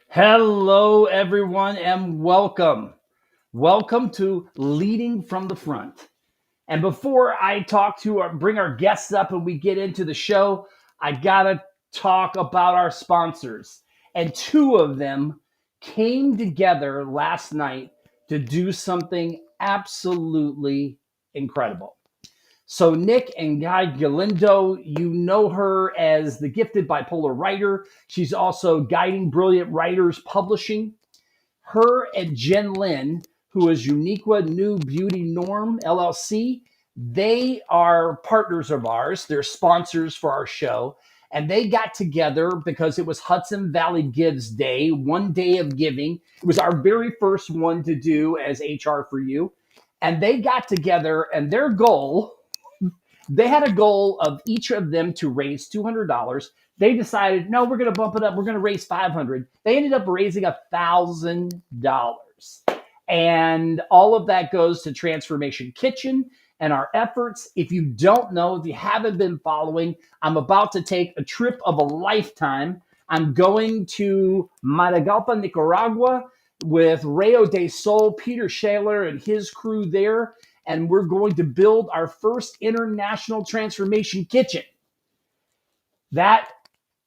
Hello, everyone, and welcome. Welcome to Leading from the Front. And before I bring our guests up and we get into the show, I gotta talk about our sponsors. And two of them came together last night to do something absolutely incredible. So Nick and Guy Galindo, you know her as the gifted bipolar writer. She's also guiding brilliant writers publishing. Her and Jen Lin, who is Uniqua New Beauty Norm LLC, they are partners of ours. They're sponsors for our show. And they got together because it was Hudson Valley Gives Day, one day of giving. It was our very first one to do as HR for You. And they got together and their goal, they had a goal of each of them to raise $200. They decided, no, we're going to bump it up. We're going to raise $500. They ended up raising $1,000. And all of that goes to Transformation Kitchen and our efforts. If you don't know, if you haven't been following, I'm about to take a trip of a lifetime. I'm going to Matagalpa, Nicaragua with Rayo de Sol, Peter Shaler and his crew there. And we're going to build our first international transformation kitchen. That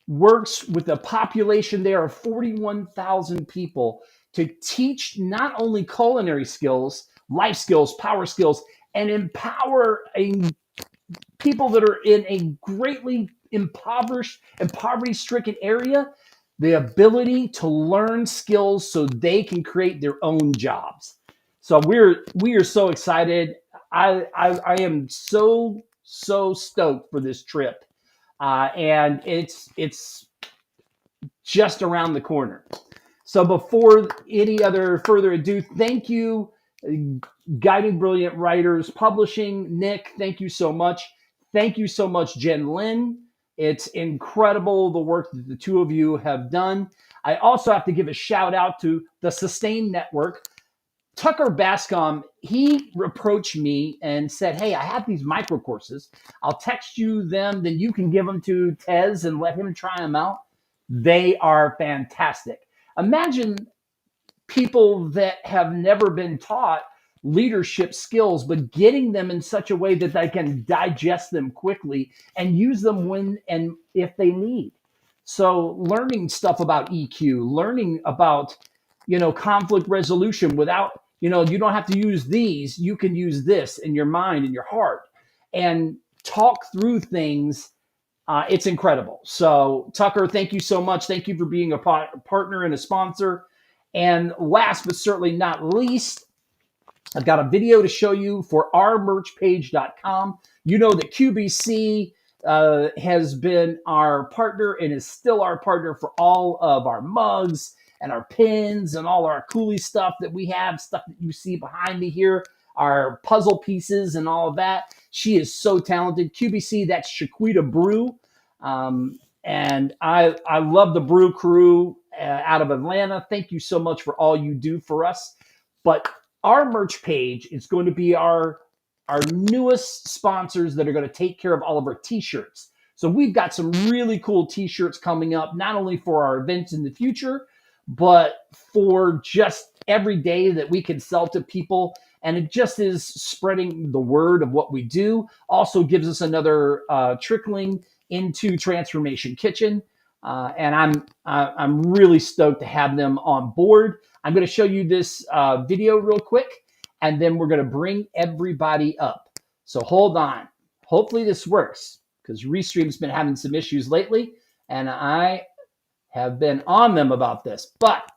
works with a population there of 41,000 people to teach not only culinary skills, life skills, power skills, and empower people that are in a greatly impoverished and poverty-stricken area the ability to learn skills so they can create their own jobs. So we are so excited. I am so stoked for this trip, and it's just around the corner. So before any other further ado, thank you, Guiding Brilliant Writers Publishing. Nick, thank you so much. Thank you so much, Jen Lin. It's incredible the work that the two of you have done. I also have to give a shout out to the Sustain Network. Tucker Bascom, he approached me and said, hey, I have these micro courses. I'll text you them, then you can give them to Tez and let him try them out. They are fantastic. Imagine people that have never been taught leadership skills, but getting them in such a way that they can digest them quickly and use them when and if they need. So learning stuff about EQ, learning about, conflict resolution without, you don't have to use these. You can use this in your mind and your heart and talk through things. It's incredible. So Tucker, thank you so much. Thank you for being a partner and a sponsor. And last but certainly not least, I've got a video to show you for ourmerchpage.com. You know that QBC has been our partner and is still our partner for all of our mugs and our pins and all our coolie stuff that we have, stuff that you see behind me here, our puzzle pieces and all of that. She is so talented. QBC, that's Shaquita Brew. And I love the Brew crew out of Atlanta. Thank you so much for all you do for us. But our merch page is going to be our newest sponsors that are going to take care of all of our t-shirts. So we've got some really cool t-shirts coming up, not only for our events in the future, but for just every day that we can sell to people. And it just is spreading the word of what we do. Also gives us another trickling into Transformation Kitchen. And I'm really stoked to have them on board. I'm going to show you this video real quick, and then we're going to bring everybody up. So hold on. Hopefully this works, because Restream's been having some issues lately, and I have been on them about this. But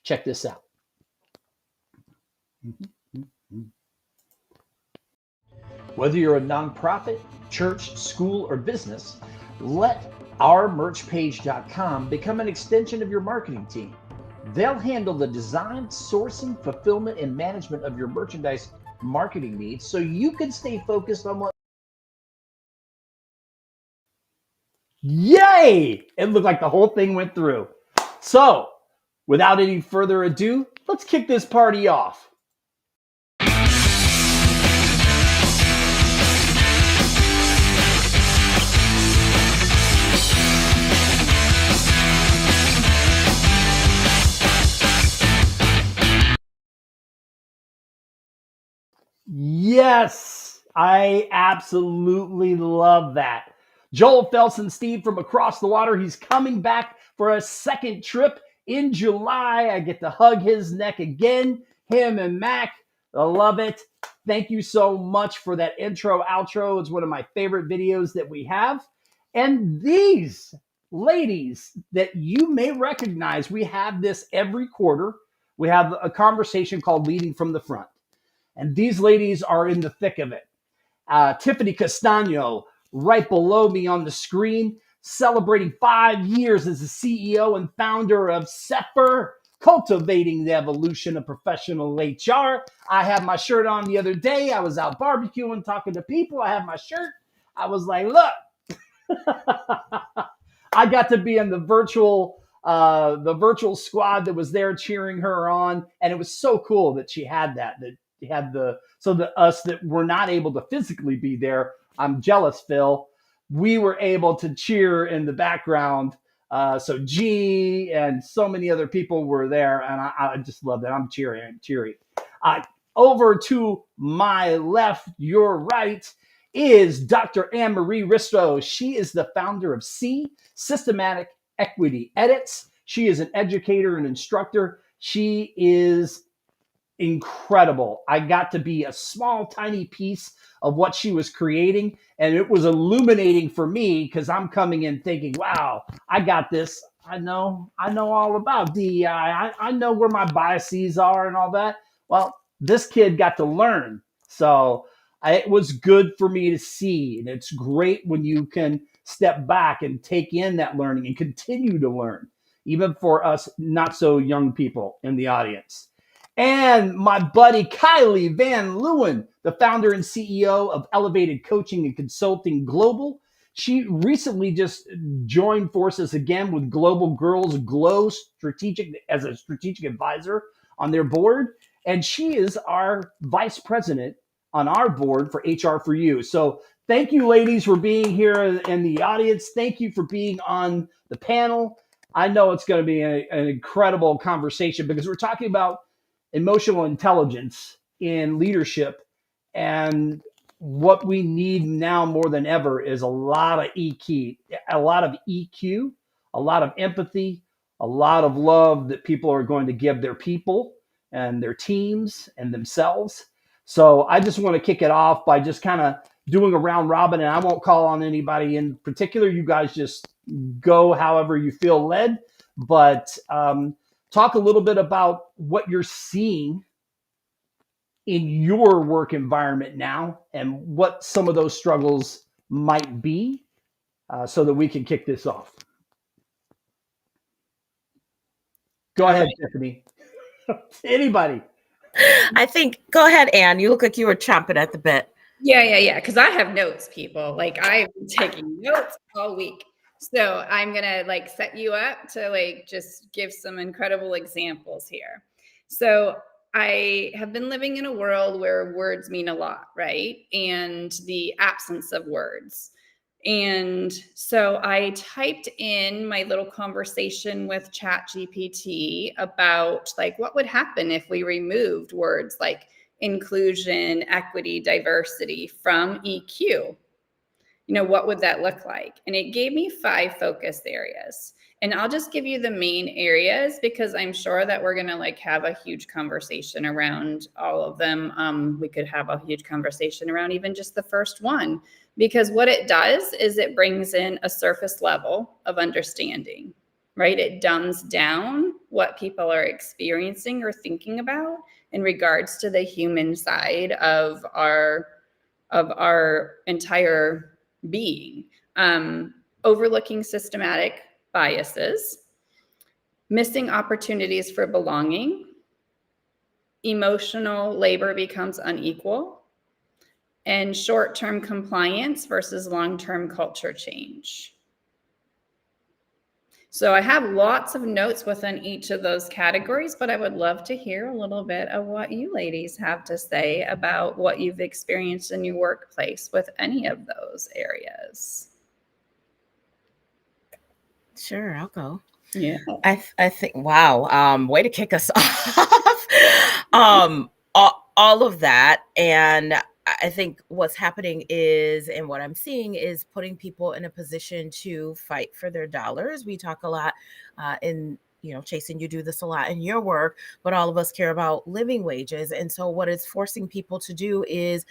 check this out. Whether you're a nonprofit, church, school, or business, let ourmerchpage.com become an extension of your marketing team. They'll handle the design, sourcing, fulfillment, and management of your merchandise marketing needs, so you can stay focused on what. Yay! It looked like the whole thing went through. So, without any further ado, let's kick this party off. Yes, I absolutely love that. Joel Felsen Steve from across the water. He's coming back for a second trip in July. I get to hug his neck again. Him and Mac. I love it. Thank you so much for that intro, outro. It's one of my favorite videos that we have. And these ladies that you may recognize, we have this every quarter. We have a conversation called Leading from the Front. And these ladies are in the thick of it. Tiffany Castagno, right below me on the screen, celebrating 5 years as the CEO and founder of CEPHR, cultivating the evolution of professional HR. I had my shirt on the other day. I was out barbecuing, talking to people. I had my shirt. I was like, look, I got to be in the virtual squad that was there cheering her on. And it was so cool that she had that had so that us that were not able to physically be there, I'm jealous, Phil, we were able to cheer in the background. So G and so many other people were there, and I just love that. I'm cheery. Over to my left, your right, is Dr. Marie Ristow. She is the founder of Systematic Equity Edits. She is an educator and instructor. She is incredible. I got to be a small, tiny piece of what she was creating, and it was illuminating for me, because I'm coming in thinking, wow, I got this. I know all about DEI. I know where my biases are and all that. Well, this kid got to learn. So it was good for me to see. And it's great when you can step back and take in that learning and continue to learn, even for us not so young people in the audience. And my buddy Kylie van Luyn, the founder and CEO of Elevated Coaching and Consulting Global. She recently just joined forces again with Global Girls Glow as a strategic advisor on their board. And she is our vice president on our board for HR for You. So thank you, ladies, for being here in the audience. Thank you for being on the panel. I know it's going to be an incredible conversation, because we're talking about emotional intelligence in leadership, and what we need now more than ever is a lot of EQ, a lot of empathy, a lot of love that people are going to give their people and their teams and themselves. So I just want to kick it off by just kind of doing a round robin, and I won't call on anybody in particular. You guys just go however you feel led, but talk a little bit about what you're seeing in your work environment now, and what some of those struggles might be, so that we can kick this off. Go ahead, Tiffany. Anybody? I think, go ahead, Ann. You look like you were chomping at the bit. Yeah. Because I have notes, people. Like, I've been taking notes all week. So I'm going to set you up to just give some incredible examples here. So I have been living in a world where words mean a lot, right? And the absence of words. And so I typed in my little conversation with ChatGPT about what would happen if we removed words like inclusion, equity, diversity from EQ? What would that look like? And it gave me 5 focus areas. And I'll just give you the main areas because I'm sure that we're going to have a huge conversation around all of them. We could have a huge conversation around even just the first one, because what it does is it brings in a surface level of understanding, right? It dumbs down what people are experiencing or thinking about in regards to the human side of our entire being. Overlooking systematic biases, missing opportunities for belonging, emotional labor becomes unequal, and short-term compliance versus long-term culture change. So I have lots of notes within each of those categories, but I would love to hear a little bit of what you ladies have to say about what you've experienced in your workplace with any of those areas. Sure, I'll go. Yeah. I think, wow, way to kick us off. All of that. And I think what's happening is, and what I'm seeing is putting people in a position to fight for their dollars. We talk a lot Chasen, you do this a lot in your work, but all of us care about living wages. And so what it's forcing people to do is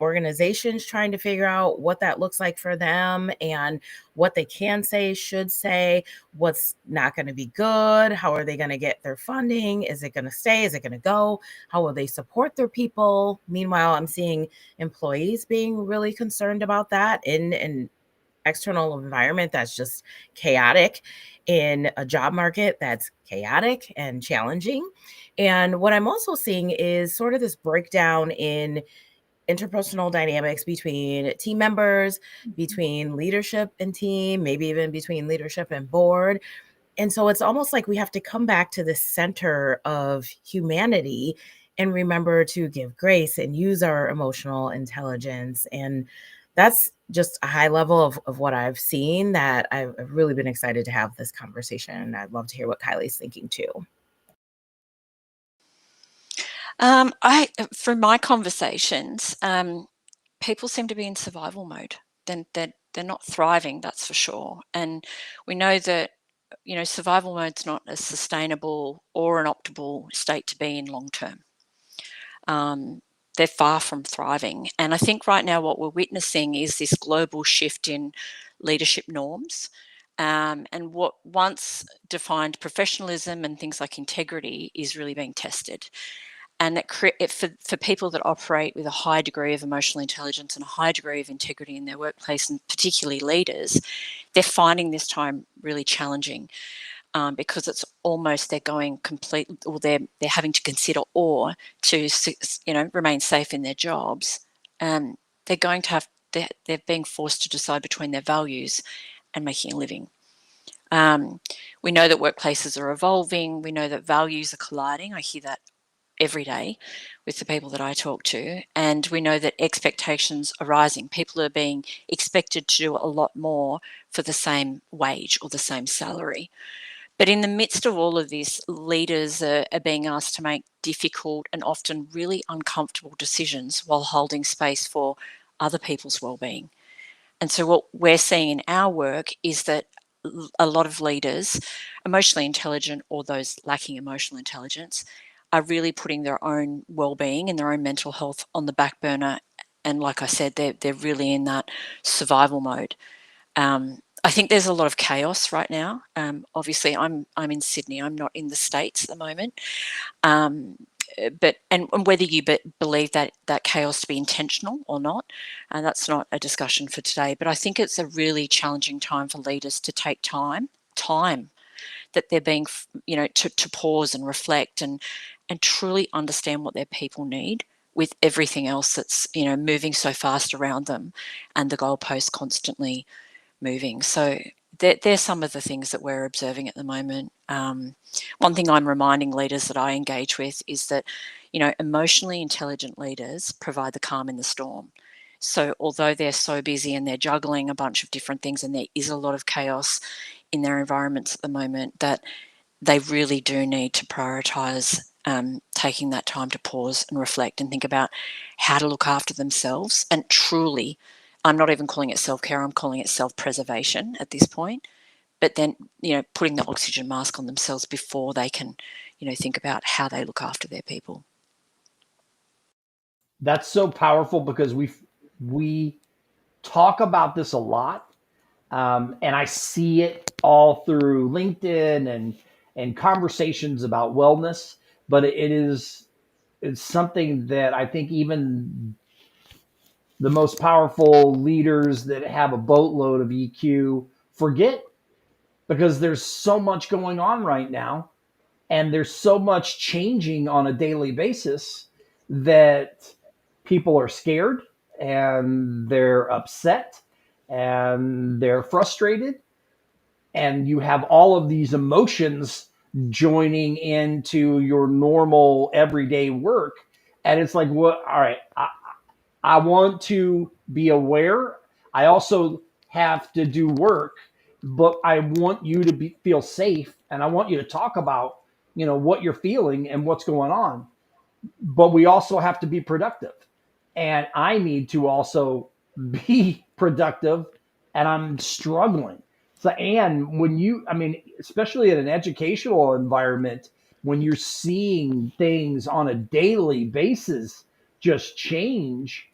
organizations trying to figure out what that looks like for them and what they can say, should say, what's not going to be good. How are they going to get their funding? Is it going to stay? Is it going to go? How will they support their people? Meanwhile, I'm seeing employees being really concerned about that in an external environment that's just chaotic, in a job market that's chaotic and challenging. And what I'm also seeing is sort of this breakdown in interpersonal dynamics between team members, between leadership and team, maybe even between leadership and board. And so it's almost like we have to come back to the center of humanity and remember to give grace and use our emotional intelligence. And that's just a high level of what I've seen that I've really been excited to have this conversation. I'd love to hear what Kylie's thinking too. From my conversations, people seem to be in survival mode. They're not thriving, that's for sure. And we know that, survival mode's not a sustainable or an optimal state to be in long term. They're far from thriving. And I think right now what we're witnessing is this global shift in leadership norms. And what once defined professionalism and things like integrity is really being tested. And for people that operate with a high degree of emotional intelligence and a high degree of integrity in their workplace, and particularly leaders, they're finding this time really challenging because it's almost they're going complete, or they're having to consider or to remain safe in their jobs. They're going to they're being forced to decide between their values and making a living. We know that workplaces are evolving. We know that values are colliding. I hear that every day with the people that I talk to, and we know that expectations are rising. People are being expected to do a lot more for the same wage or the same salary. But in the midst of all of this, leaders are being asked to make difficult and often really uncomfortable decisions while holding space for other people's well-being. And so what we're seeing in our work is that a lot of leaders, emotionally intelligent or those lacking emotional intelligence, are really putting their own well-being and their own mental health on the back burner. And like I said, they're really in that survival mode. I think there's a lot of chaos right now. Obviously, I'm in Sydney. I'm not in the States at the moment. But whether you believe that chaos to be intentional or not, and that's not a discussion for today. But I think it's a really challenging time for leaders to take time that they're being, to pause and reflect and truly understand what their people need, with everything else that's, moving so fast around them and the goalposts constantly moving. So they're some of the things that we're observing at the moment. One thing I'm reminding leaders that I engage with is that, emotionally intelligent leaders provide the calm in the storm. So although they're so busy and they're juggling a bunch of different things and there is a lot of chaos in their environments at the moment, that they really do need to prioritise taking that time to pause and reflect and think about how to look after themselves. And truly, I'm not even calling it self-care, I'm calling it self-preservation at this point. But then, putting the oxygen mask on themselves before they can, think about how they look after their people. That's so powerful because we talk about this a lot, and I see it all through LinkedIn and conversations about wellness. But it's something that I think even the most powerful leaders that have a boatload of EQ forget, because there's so much going on right now and there's so much changing on a daily basis that people are scared and they're upset and they're frustrated, and you have all of these emotions joining into your normal everyday work. And it's like, what? All right, I want to be aware. I also have to do work, but I want you to feel safe, and I want you to talk about, what you're feeling and what's going on. But we also have to be productive, and I need to also be productive, and I'm struggling. So, and especially in an educational environment, when you're seeing things on a daily basis just change,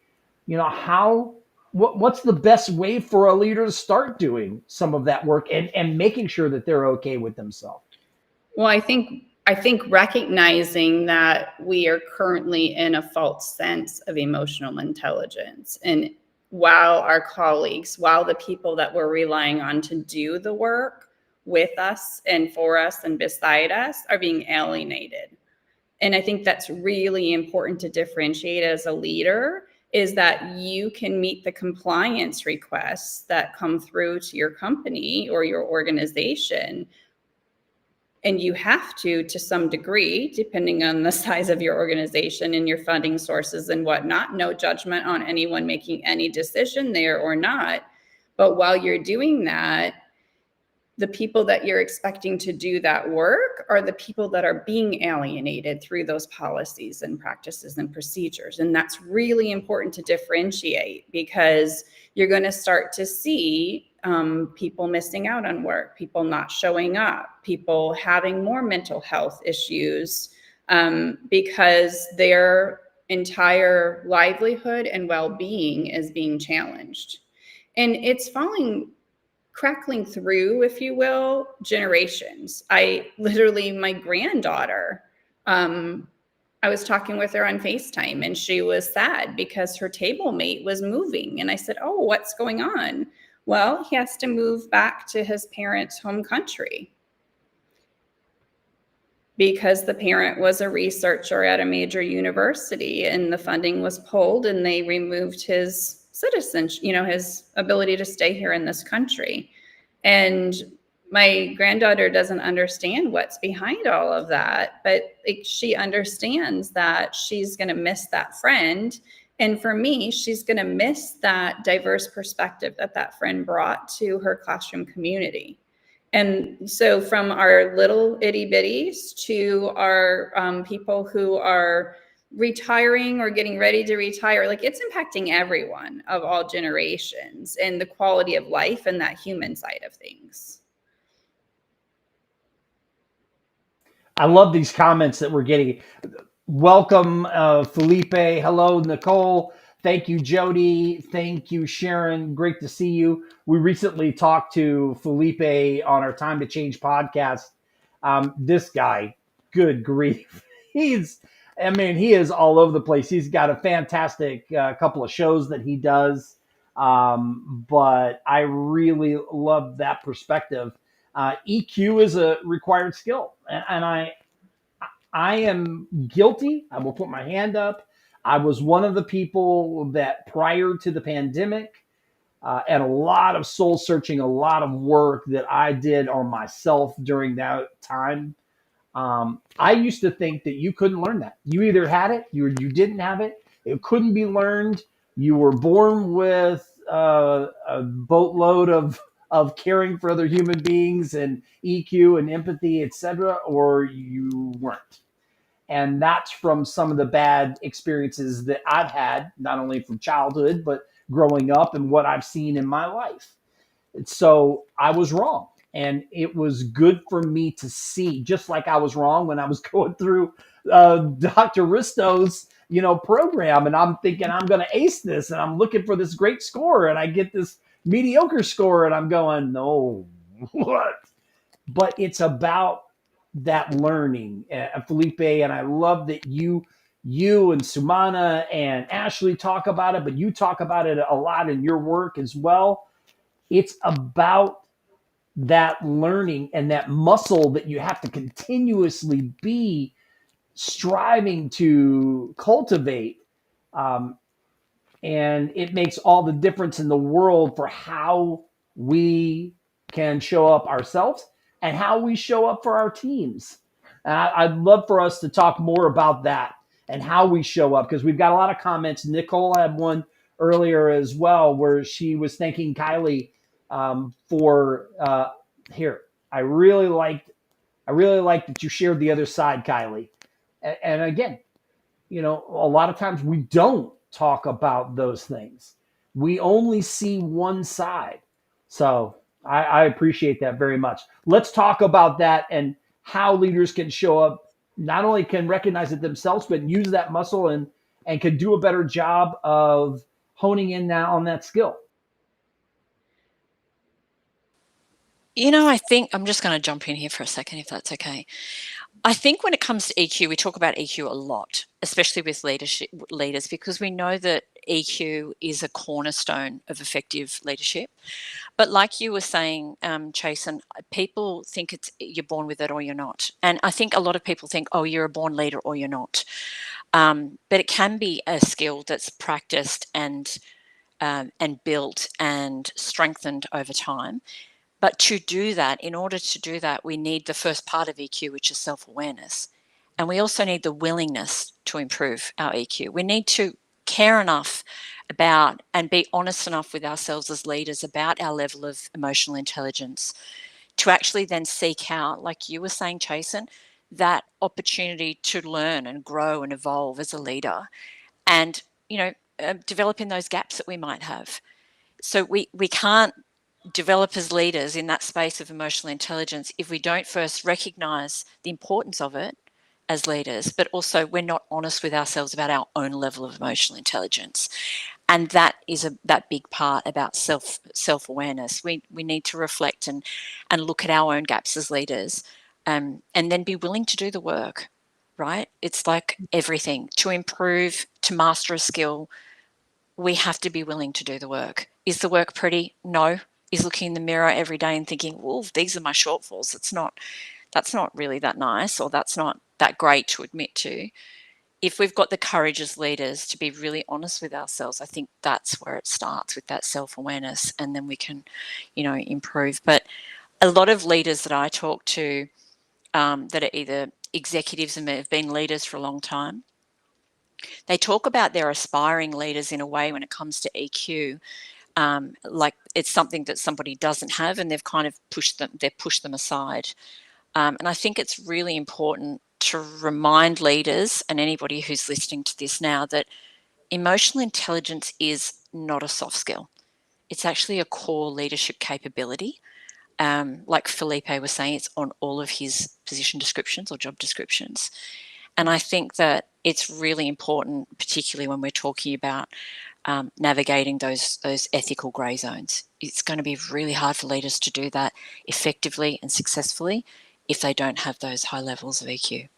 what's the best way for a leader to start doing some of that work and making sure that they're okay with themselves? Well, I think recognizing that we are currently in a false sense of emotional intelligence, and while the people that we're relying on to do the work with us and for us and beside us are being alienated. And I think that's really important to differentiate as a leader, is that you can meet the compliance requests that come through to your company or your organization. And you have to some degree, depending on the size of your organization and your funding sources and whatnot. No judgment on anyone making any decision there or not. But while you're doing that, the people that you're expecting to do that work are the people that are being alienated through those policies and practices and procedures. And that's really important to differentiate, because you're going to start to see people missing out on work, people not showing up, people having more mental health issues because their entire livelihood and well-being is being challenged. And it's crackling through, if you will, generations. My granddaughter, I was talking with her on FaceTime, and she was sad because her table mate was moving. And I said, "Oh, what's going on?" "Well, he has to move back to his parents' home country because the parent was a researcher at a major university and the funding was pulled and they removed his citizenship, his ability to stay here in this country." And my granddaughter doesn't understand what's behind all of that, but she understands that she's going to miss that friend. And for me, she's going to miss that diverse perspective that friend brought to her classroom community. And so from our little itty bitties to our people who are retiring or getting ready to retire, it's impacting everyone of all generations and the quality of life and that human side of things. I love these comments that we're getting. Welcome, Felipe. Hello, Nicole. Thank you, Jody. Thank you, Sharon. Great to see you. We recently talked to Felipe on our Time to Change podcast. This guy, good grief. He is all over the place. He's got a fantastic couple of shows that he does. But I really love that perspective. EQ is a required skill. And I am guilty. I will put my hand up. I was one of the people that prior to the pandemic and a lot of soul searching, a lot of work that I did on myself during that time. I used to think that you couldn't learn that. You either had it, you didn't have it. It couldn't be learned. You were born with a boatload of caring for other human beings and EQ and empathy, etc., or you weren't. And that's from some of the bad experiences that I've had, not only from childhood, but growing up and what I've seen in my life. And so I was wrong. And it was good for me to see, just like I was wrong when I was going through Dr. Ristow's, program. And I'm thinking I'm going to ace this. And I'm looking for this great score. And I get this mediocre score. And I'm going, no, what? But it's about that learning, Felipe. And I love that you and Sumana and Ashley talk about it, but you talk about it a lot in your work as well. It's about that learning and that muscle that you have to continuously be striving to cultivate. Um, and it makes all the difference in the world for how we can show up ourselves and how we show up for our teams. I'd love for us to talk more about that and how we show up, because we've got a lot of comments. Nicole had one earlier as well where she was thanking Kylie for here. I really liked that you shared the other side, Kylie. And again, a lot of times we don't talk about those things. We only see one side. So I appreciate that very much. Let's talk about that and how leaders can show up, not only can recognize it themselves, but use that muscle and can do a better job of honing in now on that skill. I think I'm just going to jump in here for a second, if that's okay. I think when it comes to EQ, we talk about EQ a lot, especially with leaders, because we know that EQ is a cornerstone of effective leadership. But like you were saying, Chasen, people think you're born with it or you're not. And I think a lot of people think, oh, you're a born leader or you're not. But it can be a skill that's practiced and built and strengthened over time. But in order to do that, we need the first part of EQ, which is self-awareness. And we also need the willingness to improve our EQ. We need to care enough about and be honest enough with ourselves as leaders about our level of emotional intelligence to actually then seek out, like you were saying, Chasen, that opportunity to learn and grow and evolve as a leader and, developing those gaps that we might have. So we can't develop as leaders in that space of emotional intelligence if we don't first recognize the importance of it as leaders, but also we're not honest with ourselves about our own level of emotional intelligence. And that is that big part about self-awareness. We need to reflect and look at our own gaps as leaders, and then be willing to do the work, right? It's like everything. To improve, to master a skill, we have to be willing to do the work. Is the work pretty? No. Is looking in the mirror every day and thinking, well, these are my shortfalls. That's not really that nice, or that's not that great to admit to. If we've got the courage as leaders to be really honest with ourselves, I think that's where it starts, with that self-awareness, and then we can, improve. But a lot of leaders that I talk to that are either executives and have been leaders for a long time, they talk about their aspiring leaders in a way when it comes to EQ, like it's something that somebody doesn't have, and they've kind of pushed them aside. And I think it's really important to remind leaders and anybody who's listening to this now that emotional intelligence is not a soft skill. It's actually a core leadership capability. Like Felipe was saying, it's on all of his position descriptions or job descriptions. And I think that it's really important, particularly when we're talking about navigating those ethical grey zones. It's going to be really hard for leaders to do that effectively and successfully if they don't have those high levels of EQ.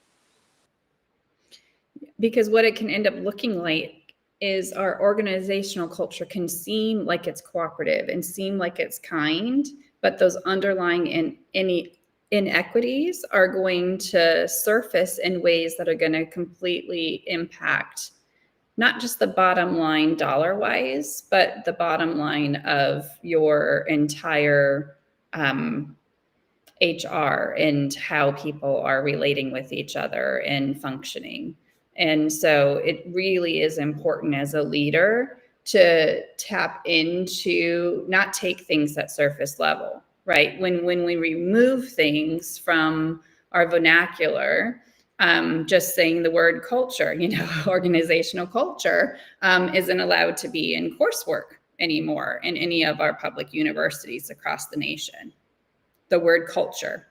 Because what it can end up looking like is our organizational culture can seem like it's cooperative and seem like it's kind, but those underlying inequities are going to surface in ways that are going to completely impact not just the bottom line dollar wise, but the bottom line of your entire HR and how people are relating with each other and functioning. And so it really is important as a leader to tap into, not take things at surface level, right? When we remove things from our vernacular, Just saying the word culture, organizational culture isn't allowed to be in coursework anymore in any of our public universities across the nation. The word culture.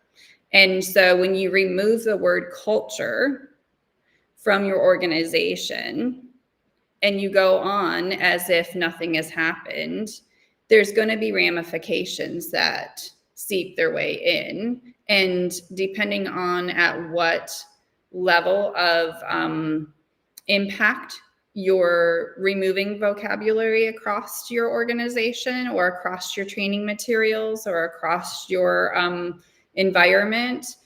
And so when you remove the word culture from your organization and you go on as if nothing has happened, there's going to be ramifications that seep their way in. And depending on at what level of impact you're removing vocabulary across your organization or across your training materials or across your environment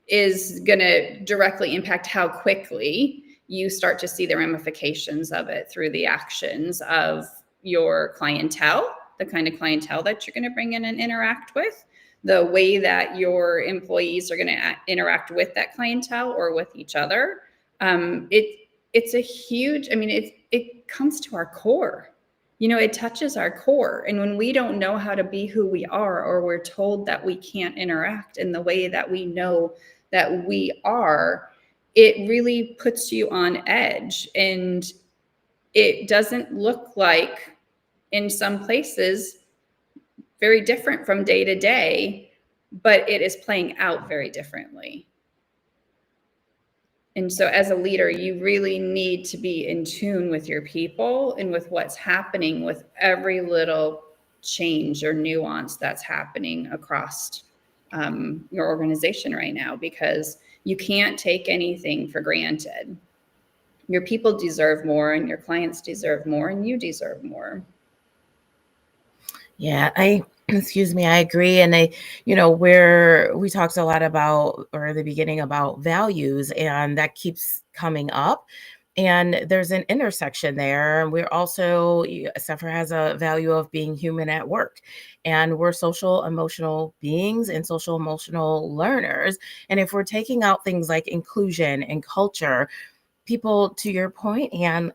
is going to directly impact how quickly you start to see the ramifications of it through the actions of your clientele, the kind of clientele that you're going to bring in and interact with, the way that your employees are going to interact with that clientele or with each other. It's a huge, it comes to our core. It touches our core. And when we don't know how to be who we are, or we're told that we can't interact in the way that we know that we are, it really puts you on edge. And it doesn't look like, in some places, very different from day to day, but it is playing out very differently. And so as a leader, you really need to be in tune with your people and with what's happening with every little change or nuance that's happening across your organization right now, because you can't take anything for granted. Your people deserve more, and your clients deserve more, and you deserve more. Yeah, I agree. And we talked a lot about, or at the beginning, about values, and that keeps coming up. And there's an intersection there. We're also, CEPHR has a value of being human at work. And we're social emotional beings and social emotional learners. And if we're taking out things like inclusion and culture, people, to your point, and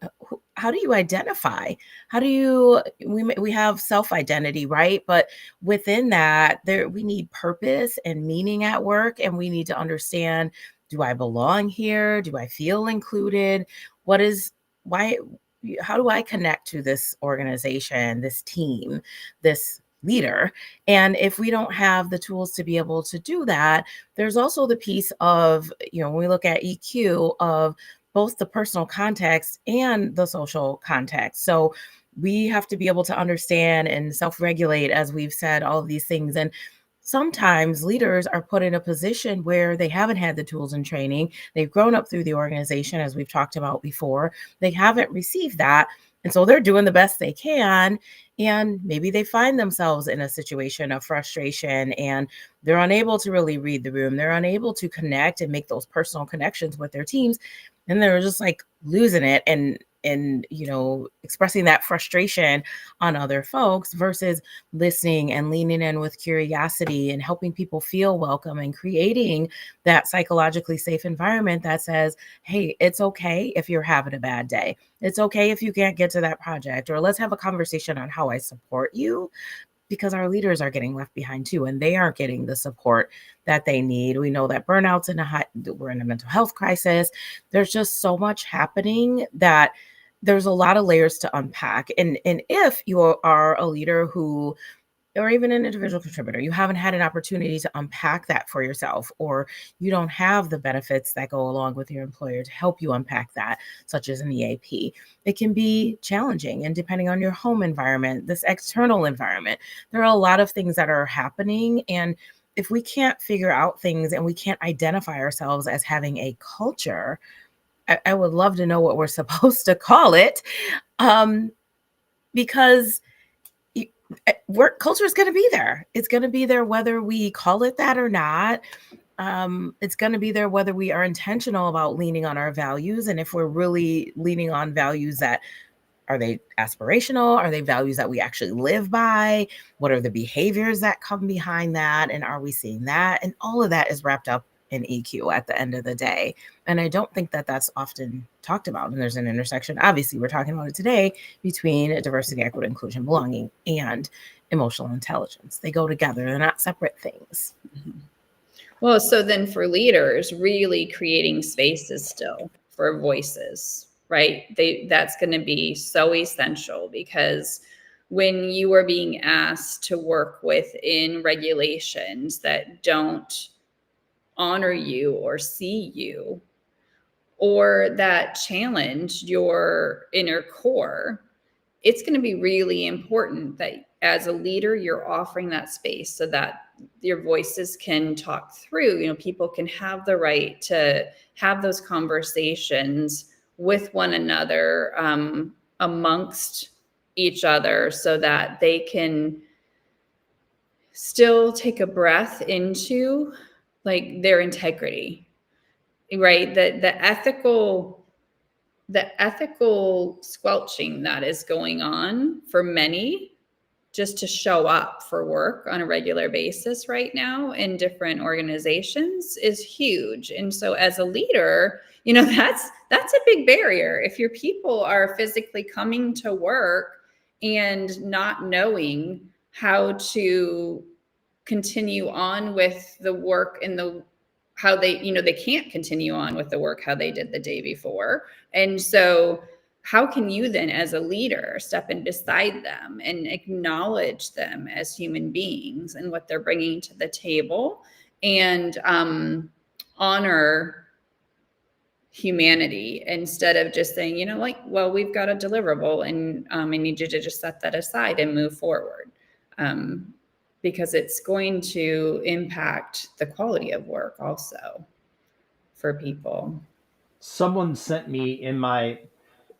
how do you identify? We have self-identity, right? But within that, we need purpose and meaning at work. And we need to understand, do I belong here? Do I feel included? How do I connect to this organization, this team, this leader? And if we don't have the tools to be able to do that, there's also the piece of, when we look at EQ, of both the personal context and the social context. So we have to be able to understand and self-regulate, as we've said, all of these things. And sometimes leaders are put in a position where they haven't had the tools and training. They've grown up through the organization, as we've talked about before. They haven't received that. And so they're doing the best they can. And maybe they find themselves in a situation of frustration, and they're unable to really read the room. They're unable to connect and make those personal connections with their teams. And they're just like losing it and expressing that frustration on other folks, versus listening and leaning in with curiosity and helping people feel welcome and creating that psychologically safe environment that says, hey, it's okay if you're having a bad day. It's okay if you can't get to that project, or let's have a conversation on how I support you. Because our leaders are getting left behind too, and they aren't getting the support that they need. We know that burnout's we're in a mental health crisis. There's just so much happening that there's a lot of layers to unpack. And if you are a leader who, or even an individual contributor, you haven't had an opportunity to unpack that for yourself, or you don't have the benefits that go along with your employer to help you unpack that, such as an EAP, it can be challenging. And depending on your home environment, this external environment, there are a lot of things that are happening. And if we can't figure out things and we can't identify ourselves as having a culture, I would love to know what we're supposed to call it, because work culture is going to be there. It's going to be there whether we call it that or not. It's going to be there whether we are intentional about leaning on our values. And if we're really leaning on values, that are they aspirational? Are they values that we actually live by? What are the behaviors that come behind that? And are we seeing that? And all of that is wrapped up in EQ at the end of the day. And I don't think that that's often talked about. And there's an intersection, obviously, we're talking about it today, between diversity, equity, inclusion, belonging, and emotional intelligence. They go together. They're not separate things. Mm-hmm. Well, so then for leaders, really creating spaces still for voices, right? That's going to be so essential, because when you are being asked to work within regulations that don't honor you or see you, or that challenge your inner core, it's going to be really important that as a leader, you're offering that space so that your voices can talk through. People can have the right to have those conversations with one another, amongst each other, so that they can still take a breath into like their integrity, right? The ethical squelching that is going on for many just to show up for work on a regular basis right now in different organizations is huge. And so as a leader, that's a big barrier. If your people are physically coming to work and not knowing how to continue on with the work and how they can't continue on with the work how they did the day before. And so how can you then as a leader step in beside them and acknowledge them as human beings and what they're bringing to the table, and honor humanity, instead of just saying, well, we've got a deliverable and I need you to just set that aside and move forward. Because it's going to impact the quality of work also for people. Someone sent me in my,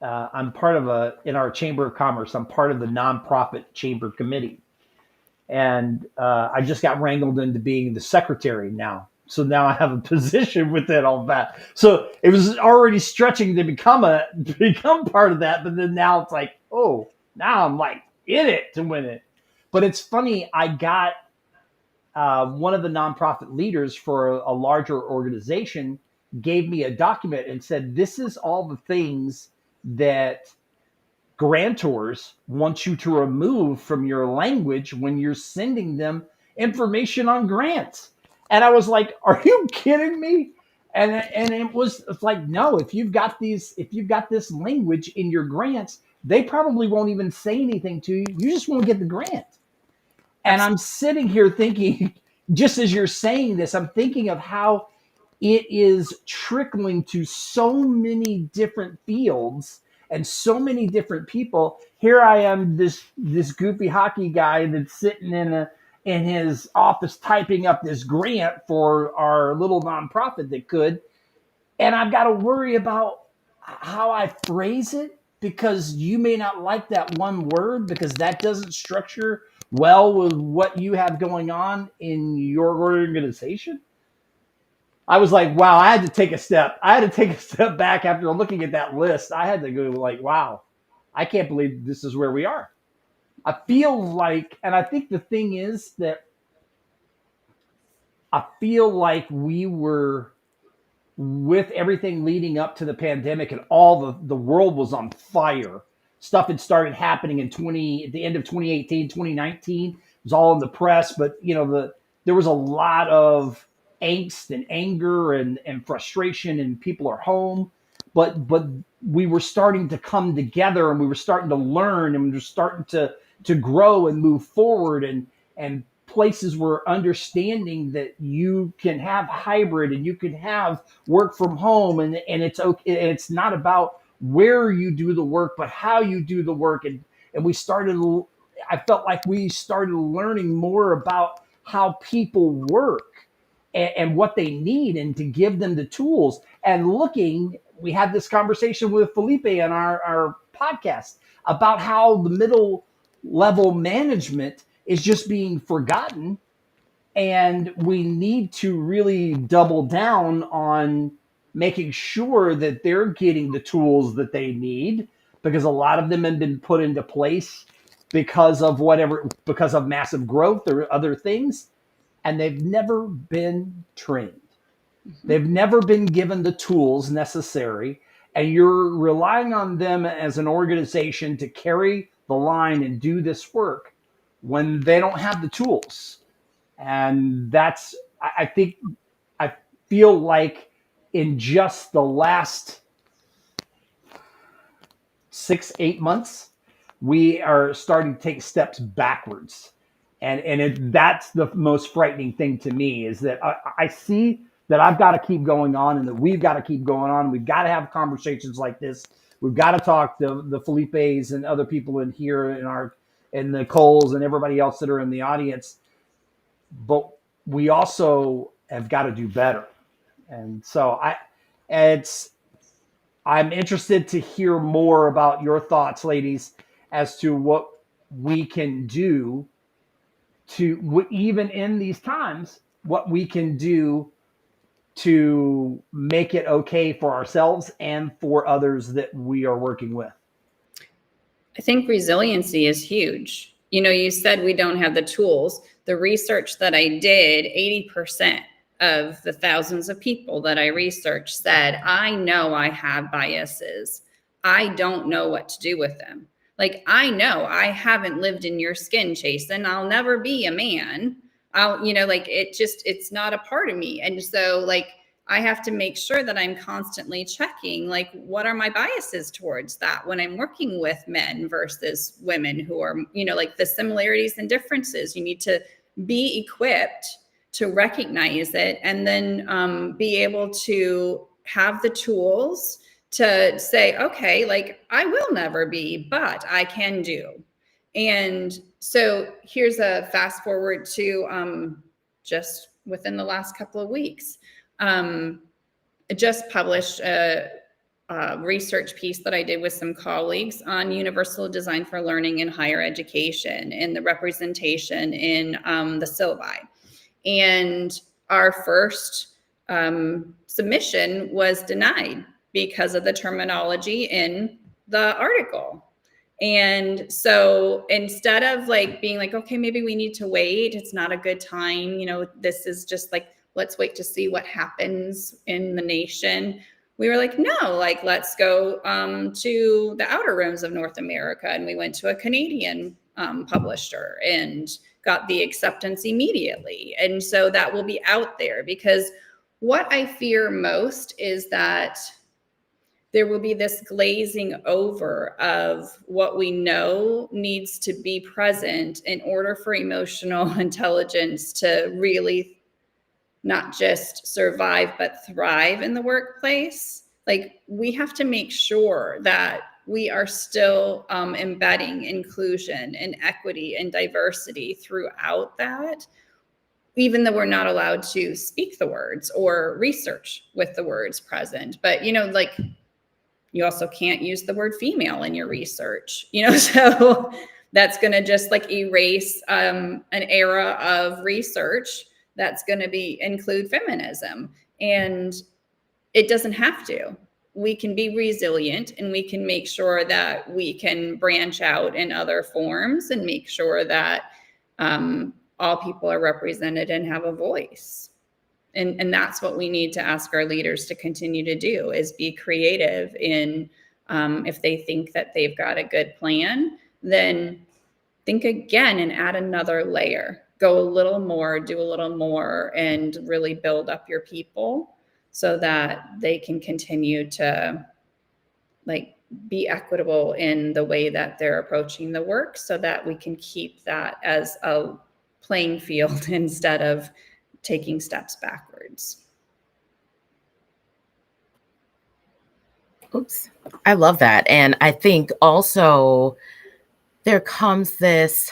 I'm part of in our Chamber of Commerce, I'm part of the nonprofit chamber committee. And I just got wrangled into being the secretary now. So now I have a position within all that. So it was already stretching to become part of that. But then now it's like, oh, now I'm like in it to win it. But it's funny, I got one of the nonprofit leaders for a larger organization gave me a document and said, this is all the things that grantors want you to remove from your language when you're sending them information on grants. And I was like, are you kidding me? And it's like, no, if you've got this language in your grants, they probably won't even say anything to you. You just won't get the grant. And I'm sitting here thinking, just as you're saying this, I'm thinking of how it is trickling to so many different fields and so many different people. Here I am, this goofy hockey guy that's sitting in his office typing up this grant for our little nonprofit that could, and I've got to worry about how I phrase it, because you may not like that one word because that doesn't structure well with what you have going on in your organization. I was like, wow, I had to take a step back after looking at that list. I had to go like, wow, I can't believe this is where we are. I feel like, and I think the thing is that I feel like we were, with everything leading up to the pandemic and all the world was on fire. Stuff had started happening at the end of 2018, 2019. It was all in the press, but there was a lot of angst and anger and frustration, and people are home. But we were starting to come together, and we were starting to learn, and we were starting to grow and move forward, and places were understanding that you can have hybrid and you can have work from home, and it's okay. It's not about where you do the work, but how you do the work. And I felt like we started learning more about how people work and what they need, and to give them the tools. And we had this conversation with Felipe on our podcast about how the middle level management is just being forgotten. And we need to really double down on making sure that they're getting the tools that they need, because a lot of them have been put into place because of massive growth or other things, and they've never been trained. They've never been given the tools necessary, and you're relying on them as an organization to carry the line and do this work when they don't have the tools. And I think I feel like in just the last 6-8 months, we are starting to take steps backwards. And that's the most frightening thing to me, is that I see that I've got to keep going on, and that we've got to keep going on. We've got to have conversations like this. We've got to talk to the Felipes and other people in here, and the Coles and everybody else that are in the audience. But we also have got to do better. And so I'm interested to hear more about your thoughts, ladies, as to what we can do to, even in these times, what we can do to make it okay for ourselves and for others that we are working with. I think resiliency is huge. You know, you said we don't have the tools. The research that I did, 80% of the thousands of people that I researched said, I know I have biases. I don't know what to do with them. Like, I know I haven't lived in your skin, Chasen. I'll never be a man. It's not a part of me. And so, like, I have to make sure that I'm constantly checking, like, what are my biases towards that when I'm working with men versus women, who are, like, the similarities and differences. You need to be equipped to recognize it, and then be able to have the tools to say, okay, like, I will never be, but I can do. And so here's a fast forward to just within the last couple of weeks. I just published a research piece that I did with some colleagues on universal design for learning in higher education and the representation in the syllabi. And our first submission was denied because of the terminology in the article. And so instead of, like, being like, okay, maybe we need to wait, it's not a good time, this is just like, let's wait to see what happens in the nation, we were like, no, like, let's go to the outer rims of North America. And we went to a Canadian publisher and got the acceptance immediately. And so that will be out there, because what I fear most is that there will be this glazing over of what we know needs to be present in order for emotional intelligence to really not just survive, but thrive in the workplace. Like, we have to make sure that we are still embedding inclusion and equity and diversity throughout that, even though we're not allowed to speak the words or research with the words present. But, like, you also can't use the word female in your research, so that's going to just, like, erase an era of research that's going to include feminism. And it doesn't have to. We can be resilient, and we can make sure that we can branch out in other forms and make sure that all people are represented and have a voice. And that's what we need to ask our leaders to continue to do, is be creative in, if they think that they've got a good plan, then think again and add another layer. Go a little more, do a little more, and really build up your people so that they can continue to, like, be equitable in the way that they're approaching the work, so that we can keep that as a playing field instead of taking steps backwards. Oops. I love that. And I think also there comes this,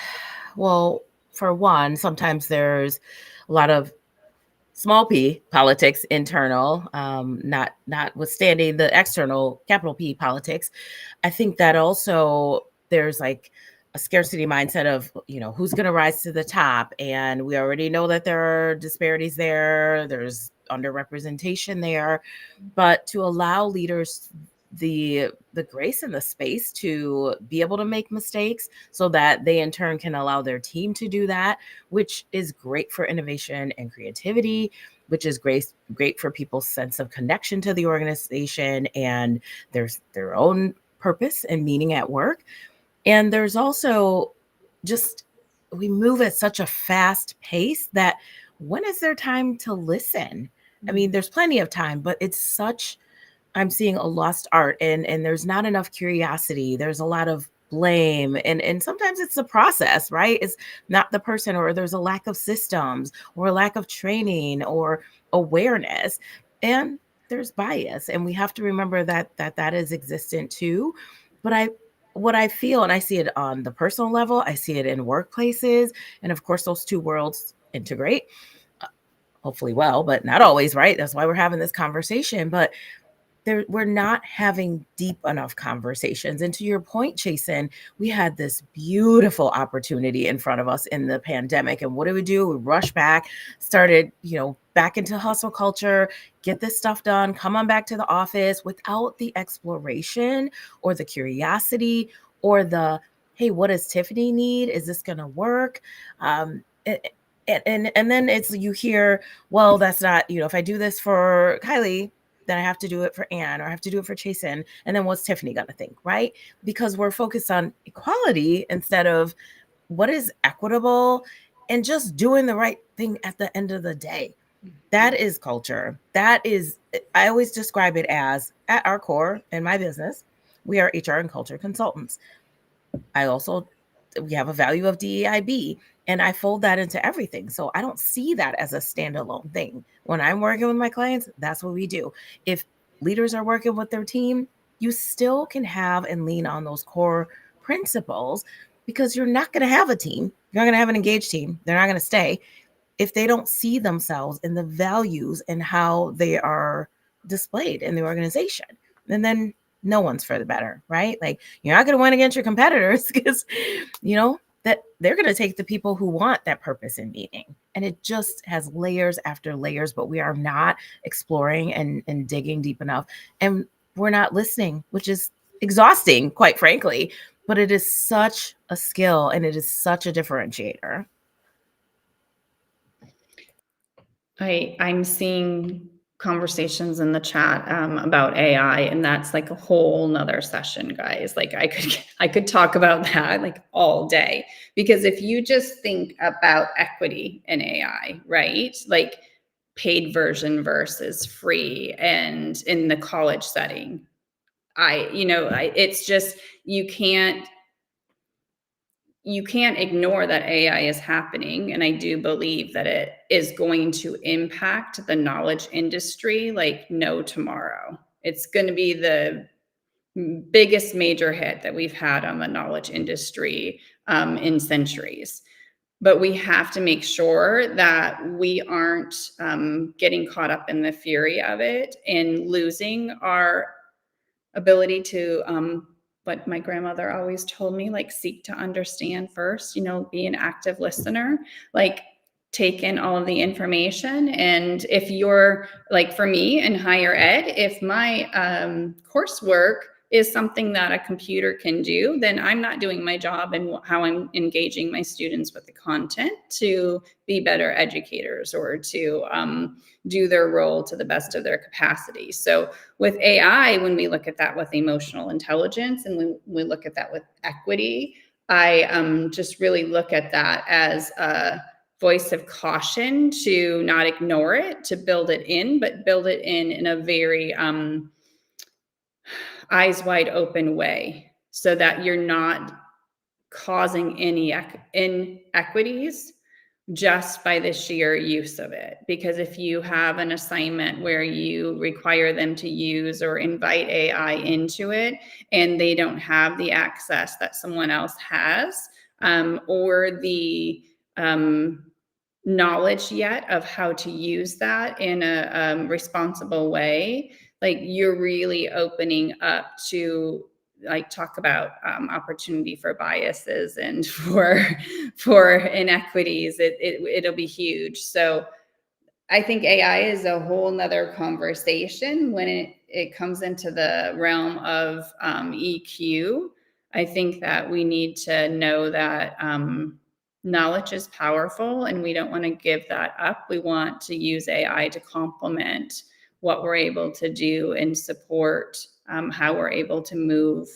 well, for one, sometimes there's a lot of small p politics internal, notwithstanding the external capital P politics. I think that also there's, like, a scarcity mindset of, who's going to rise to the top. And we already know that there are disparities there. There's underrepresentation there. But to allow leaders the grace and the space to be able to make mistakes, so that they in turn can allow their team to do that, which is great for innovation and creativity, which is great for people's sense of connection to the organization and their own purpose and meaning at work. And there's also just, we move at such a fast pace that when is there time to listen? I mean, there's plenty of time, but it's such, I'm seeing a lost art, and there's not enough curiosity. There's a lot of blame, and sometimes it's the process, right? It's not the person, or there's a lack of systems, or a lack of training or awareness, and there's bias, and we have to remember that is existent too. But what I feel, and I see it on the personal level, I see it in workplaces, and of course those two worlds integrate, hopefully well, but not always, right? That's why we're having this conversation. But we're not having deep enough conversations. And to your point, Chasen, we had this beautiful opportunity in front of us in the pandemic. And what do? We rushed back, started, back into hustle culture, get this stuff done, come on back to the office without the exploration or the curiosity or the, hey, what does Tiffany need? Is this going to work? And then it's, you hear, well, that's not, if I do this for Kylie, then I have to do it for Anne, or I have to do it for Chasen. And then what's Tiffany going to think, right? Because we're focused on equality instead of what is equitable and just doing the right thing at the end of the day. That is culture. That is, I always describe it as, at our core in my business, we are HR and culture consultants. We have a value of DEIB, and I fold that into everything. So I don't see that as a standalone thing. When I'm working with my clients, that's what we do. If leaders are working with their team, you still can have and lean on those core principles, because you're not going to have a team. You're not going to have an engaged team. They're not going to stay if they don't see themselves in the values and how they are displayed in the organization. And then no one's for the better, right? Like, you're not going to win against your competitors because, that they're going to take the people who want that purpose and meaning. And it just has layers after layers, but we are not exploring and digging deep enough. And we're not listening, which is exhausting, quite frankly, but it is such a skill and it is such a differentiator. I'm seeing conversations in the chat about AI, and that's like a whole nother session, guys. Like I could talk about that like all day, because if you just think about equity in AI, right? Like paid version versus free, and in the college setting, it's just, you can't ignore that AI is happening. And I do believe that it is going to impact the knowledge industry like no tomorrow. It's going to be the biggest major hit that we've had on the knowledge industry in centuries. But we have to make sure that we aren't getting caught up in the fury of it and losing our ability to what my grandmother always told me, like, seek to understand first, be an active listener, like take in all of the information. And if you're like, for me in higher ed, if my coursework is something that a computer can do, then I'm not doing my job and how I'm engaging my students with the content to be better educators or to do their role to the best of their capacity. So with AI, when we look at that with emotional intelligence and when we look at that with equity, I just really look at that as a voice of caution to not ignore it, to build it in, but build it in a very eyes wide open way, so that you're not causing any inequities just by the sheer use of it. Because if you have an assignment where you require them to use or invite AI into it, and they don't have the access that someone else has, or the knowledge yet of how to use that in a responsible way, like, you're really opening up to, like, talk about opportunity for biases and for inequities. It'll be huge. So I think AI is a whole nother conversation when it comes into the realm of EQ. I think that we need to know that knowledge is powerful, and we don't want to give that up. We want to use AI to complement what we're able to do and support how we're able to move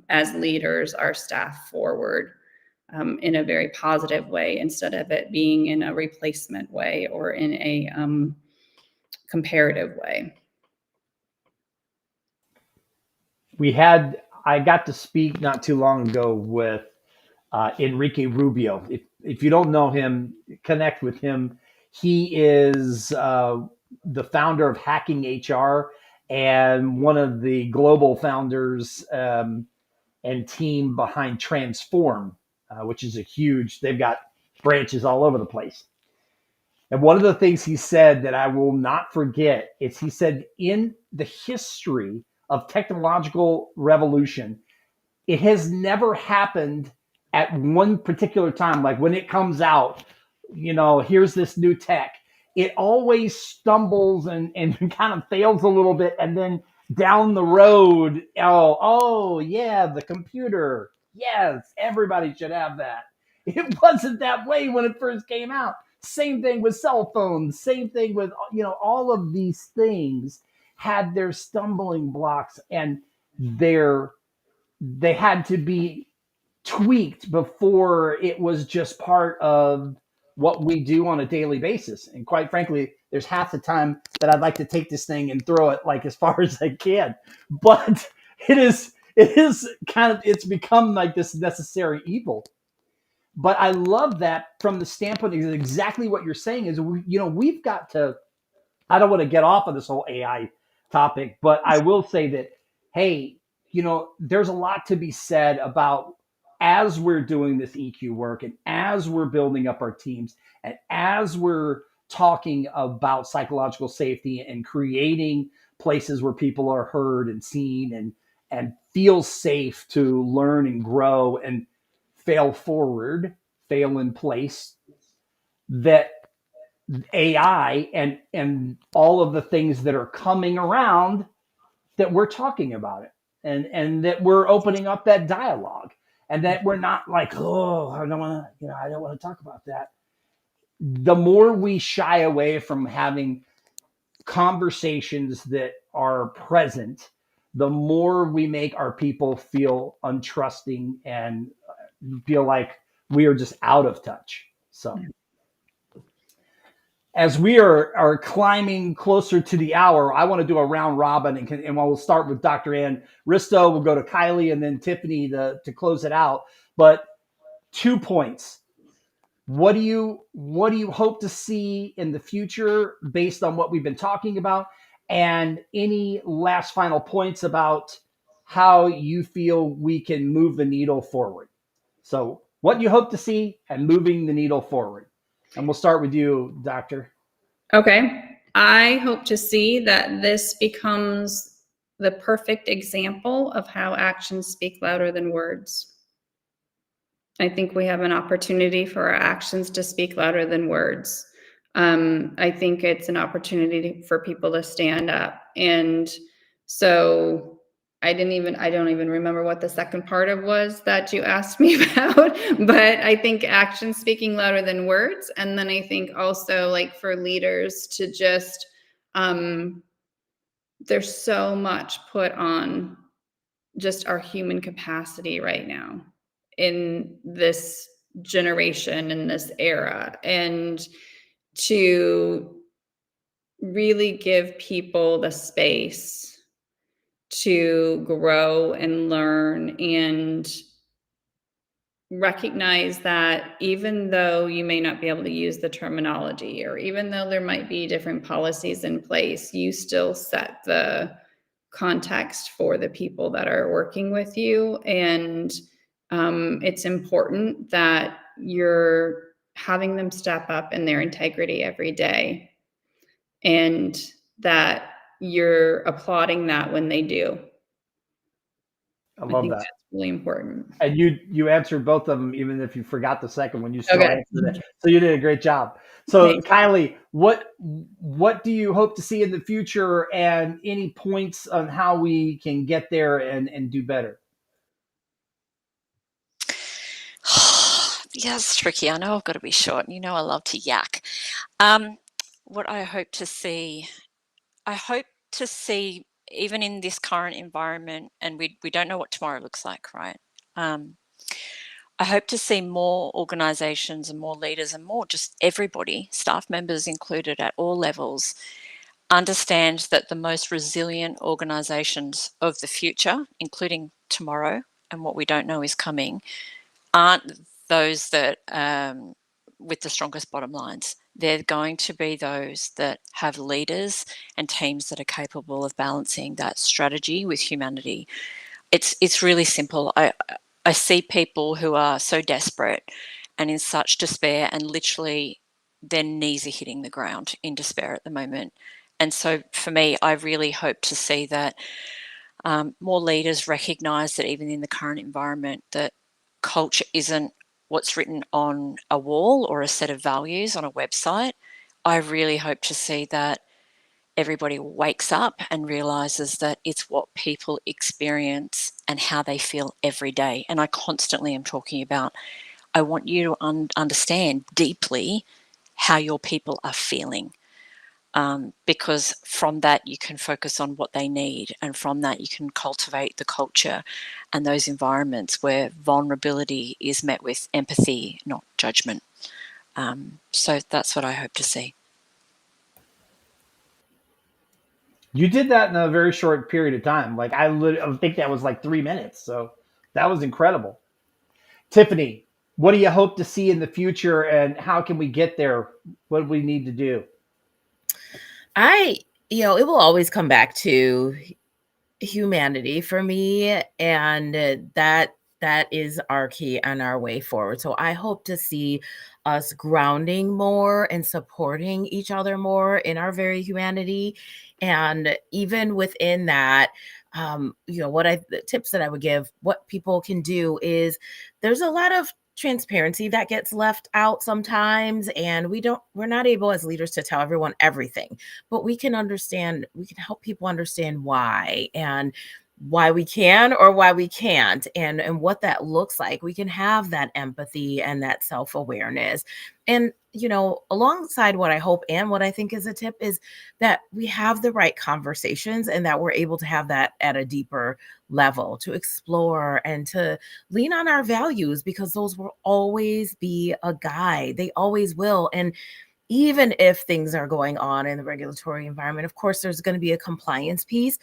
as leaders, our staff forward in a very positive way, instead of it being in a replacement way or in a comparative way. I got to speak not too long ago with Enrique Rubio. If you don't know him, connect with him. He is the founder of Hacking HR and one of the global founders and team behind Transform, which is they've got branches all over the place. And one of the things he said that I will not forget is he said, in the history of technological revolution, it has never happened at one particular time. Like when it comes out, here's this new tech. It always stumbles and kind of fails a little bit. And then down the road, oh yeah, the computer. Yes, everybody should have that. It wasn't that way when it first came out. Same thing with cell phones. Same thing with, all of these things had their stumbling blocks, and they had to be tweaked before it was just part of what we do on a daily basis. And quite frankly, there's half the time that I'd like to take this thing and throw it like as far as I can. But it is it's become like this necessary evil. But I love that from the standpoint of exactly what you're saying is, we've got to, I don't want to get off of this whole AI topic, but I will say that, hey, there's a lot to be said about, as we're doing this EQ work and as we're building up our teams and as we're talking about psychological safety and creating places where people are heard and seen and feel safe to learn and grow and fail in place, that AI and all of the things that are coming around, that we're talking about it and that we're opening up that dialogue, and that we're not like, oh, I don't want to talk about that. The more we shy away from having conversations that are present, the more we make our people feel untrusting and feel like we are just out of touch. So as we are climbing closer to the hour, I want to do a round robin, and we'll start with Dr. Ann Ristow. We'll go to Kylie and then Tiffany to close it out. But 2 points. What do you hope to see in the future based on what we've been talking about? And any last final points about how you feel we can move the needle forward? So what you hope to see and moving the needle forward. And we'll start with you, Doctor. Okay. I hope to see that this becomes the perfect example of how actions speak louder than words. I think we have an opportunity for our actions to speak louder than words. I think it's an opportunity for people to stand up. And so I don't even remember what the second part of was that you asked me about, but I think action speaking louder than words. And then I think also, like, for leaders to just, there's so much put on just our human capacity right now in this generation, in this era, and to really give people the space to grow and learn and recognize that even though you may not be able to use the terminology, or even though there might be different policies in place, you still set the context for the people that are working with you. And it's important that you're having them step up in their integrity every day, and that you're applauding that when they do. I love think that. that's really important. And you answered both of them, even if you forgot the second one. You still Okay. answered it. So you did a great job. So Thanks. Kylie, what do you hope to see in the future, and any points on how we can get there and do better? Yeah, it's tricky. I know I've got to be short. I love to yak. What I hope to see, even in this current environment, and we don't know what tomorrow looks like, right? I hope to see more organizations and more leaders and more just everybody, staff members included at all levels, understand that the most resilient organizations of the future, including tomorrow and what we don't know is coming, aren't those that with the strongest bottom lines. They're going to be those that have leaders and teams that are capable of balancing that strategy with humanity. It's really simple. I see people who are so desperate and in such despair, and literally their knees are hitting the ground in despair at the moment. And so for me, I really hope to see that more leaders recognize that even in the current environment, that culture isn't what's written on a wall or a set of values on a website. I really hope to see that everybody wakes up and realizes that it's what people experience and how they feel every day. And I constantly am talking about, I want you to understand deeply how your people are feeling. Because from that you can focus on what they need, and from that you can cultivate the culture and those environments where vulnerability is met with empathy, not judgment. So that's what I hope to see. You did that in a very short period of time. Like I think that was like 3 minutes. So that was incredible. Tiffany, what do you hope to see in the future, and how can we get there? What do we need to do? It will always come back to humanity for me, and that is our key and our way forward. So I hope to see us grounding more and supporting each other more in our very humanity. And even within that, the tips that I would give, what people can do is, there's a lot of transparency that gets left out sometimes, and we're not able as leaders to tell everyone everything, but we can help people understand why, and why we can or why we can't, and what that looks like. We can have that empathy and that self-awareness. And alongside what I hope and what I think is a tip is that we have the right conversations, and that we're able to have that at a deeper level, to explore and to lean on our values, because those will always be a guide. They always will. And even if things are going on in the regulatory environment, of course, there's going to be a compliance piece,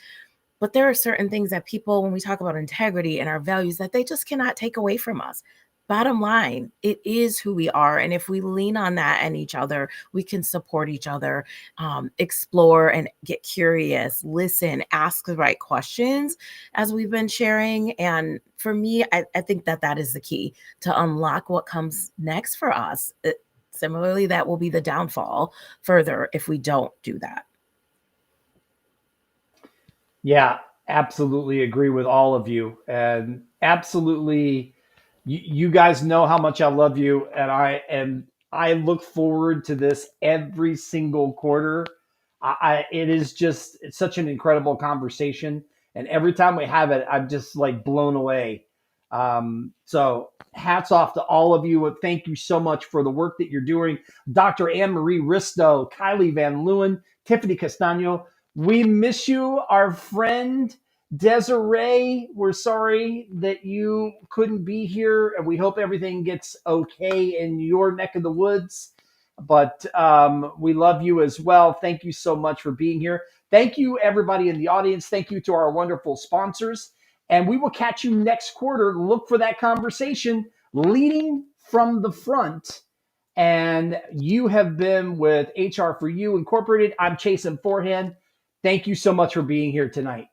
but there are certain things that people, when we talk about integrity and our values, that they just cannot take away from us. Bottom line, it is who we are. And if we lean on that and each other, we can support each other, explore and get curious, listen, ask the right questions, as we've been sharing. And for me, I think that is the key to unlock what comes next for us. Similarly, that will be the downfall further if we don't do that. Yeah, absolutely agree with all of you. And absolutely, you guys know how much I love you. I look forward to this every single quarter. It is just, it's such an incredible conversation. And every time we have it, I'm just like blown away. So hats off to all of you. And thank you so much for the work that you're doing. Dr. Marie Ristow, Kylie van Luyn, Tiffany Castagno. We miss you, our friend Desiree. We're sorry that you couldn't be here, and we hope everything gets okay in your neck of the woods. But we love you as well. Thank you so much for being here. Thank you, everybody in the audience. Thank you to our wonderful sponsors. And we will catch you next quarter. Look for that conversation, leading from the front. And you have been with HR for You Incorporated. I'm Chasen Forehand. Thank you so much for being here tonight.